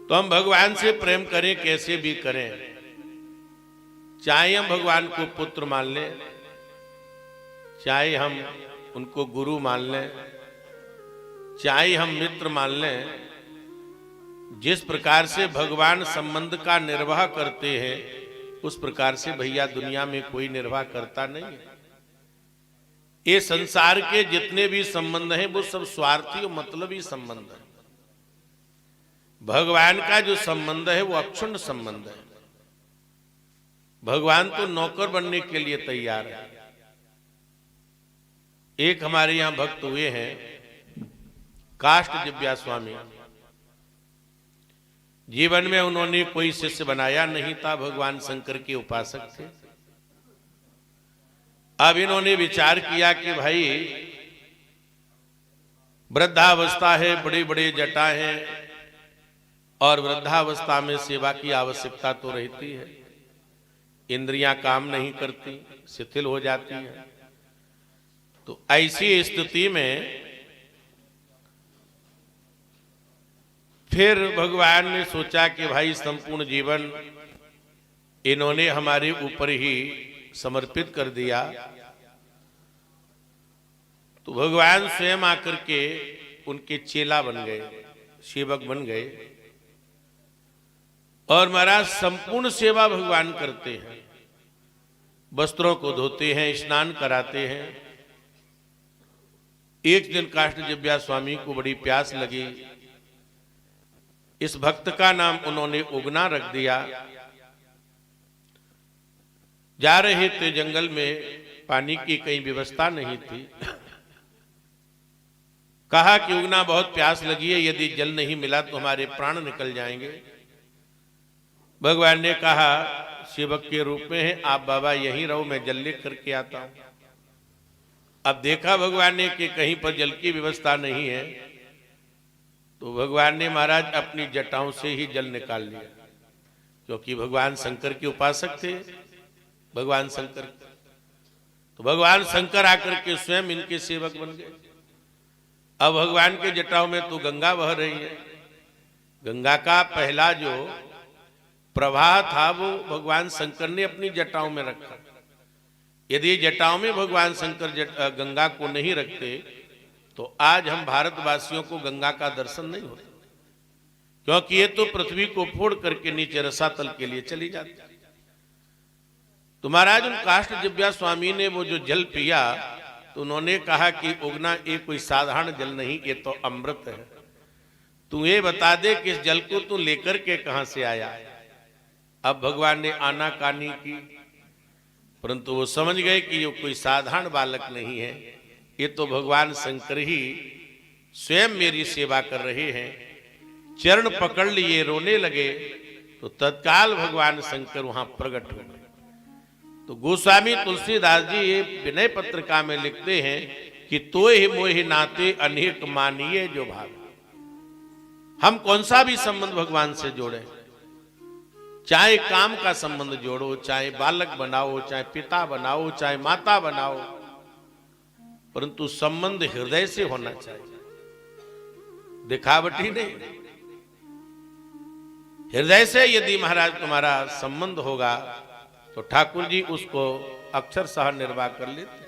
तो हम भगवान से प्रेम करें कैसे भी करें, चाहे हम भगवान को पुत्र मान लें, चाहे हम उनको गुरु मान लें, चाहे हम मित्र मान लें, जिस प्रकार से भगवान संबंध का निर्वाह करते हैं उस प्रकार से भैया दुनिया में कोई निर्वाह करता नहीं है। ये संसार के जितने भी संबंध हैं वो सब स्वार्थी और मतलबी संबंध है। भगवान का जो संबंध है वो अक्षुण्ण संबंध है। भगवान तो नौकर बनने के लिए तैयार है। एक हमारे यहां भक्त हुए हैं काष्टजिभ्या स्वामी। जीवन में उन्होंने कोई शिष्य बनाया नहीं था, भगवान शंकर के उपासक थे। अब इन्होंने विचार किया कि भाई वृद्धावस्था है, बड़े बड़े जटा हैं और वृद्धावस्था में सेवा की आवश्यकता तो रहती है, इंद्रियां काम नहीं करती, शिथिल हो जाती हैं। तो ऐसी स्थिति में फिर भगवान ने सोचा कि भाई संपूर्ण जीवन इन्होंने हमारे ऊपर ही समर्पित कर दिया, तो भगवान स्वयं आकर के उनके चेला बन गए, सेवक बन गए और महाराज संपूर्ण सेवा भगवान करते हैं। वस्त्रों को धोते हैं, स्नान कराते हैं। एक दिन काष्टजिभ्या स्वामी को बड़ी प्यास लगी। इस भक्त का नाम उन्होंने उगना रख दिया। जा रहे थे जंगल में, पानी की कहीं व्यवस्था नहीं थी। कहा कि उगना बहुत प्यास लगी है, यदि जल नहीं मिला तो हमारे प्राण निकल जाएंगे। भगवान ने कहा सेवक के रूप में है, आप बाबा यहीं रहो, मैं जल ले करके आता हूं। अब देखा भगवान ने कि कहीं पर जल की व्यवस्था नहीं है, तो भगवान ने महाराज अपनी जटाओं से ही जल निकाल लिया, क्योंकि भगवान शंकर के उपासक थे। भगवान शंकर, तो भगवान शंकर आकर के स्वयं इनके सेवक बन गए। अब भगवान के जटाओं में तो गंगा बह रही है। गंगा का पहला जो प्रवाह था वो भगवान शंकर ने अपनी जटाओं में रखा। यदि जटाओं में भगवान शंकर गंगा को नहीं रखते तो आज हम भारतवासियों को गंगा का दर्शन नहीं होता, क्योंकि ये तो पृथ्वी को फोड़ करके नीचे रसातल के लिए चली जाती। तो महाराज उन काष्टजिभ्या स्वामी ने वो जो जल पिया तो उन्होंने कहा कि उगना ये कोई साधारण जल नहीं, ये तो अमृत है। तू ये बता दे कि इस जल को तू लेकर के कहां से आया। अब भगवान ने आनाकानी की, परंतु वो समझ गए कि ये कोई साधारण बालक नहीं है, ये तो भगवान शंकर ही स्वयं मेरी सेवा कर रहे हैं। चरण पकड़ लिए, रोने लगे, तो तत्काल भगवान शंकर वहां प्रकट हो गए। तो गोस्वामी तुलसीदास जी ये विनय पत्रिका में लिखते हैं कि तोहि मोहि नाते अनेक मानिए जो भाव। हम कौन सा भी संबंध भगवान से जोड़े, चाहे काम का संबंध जोड़ो, चाहे बालक बनाओ, चाहे पिता बनाओ, चाहे माता बनाओ, परंतु संबंध हृदय से होना चाहिए, दिखावटी नहीं। हृदय से यदि महाराज तुम्हारा संबंध होगा तो ठाकुर जी उसको अक्षरशः निर्वाह कर लेते।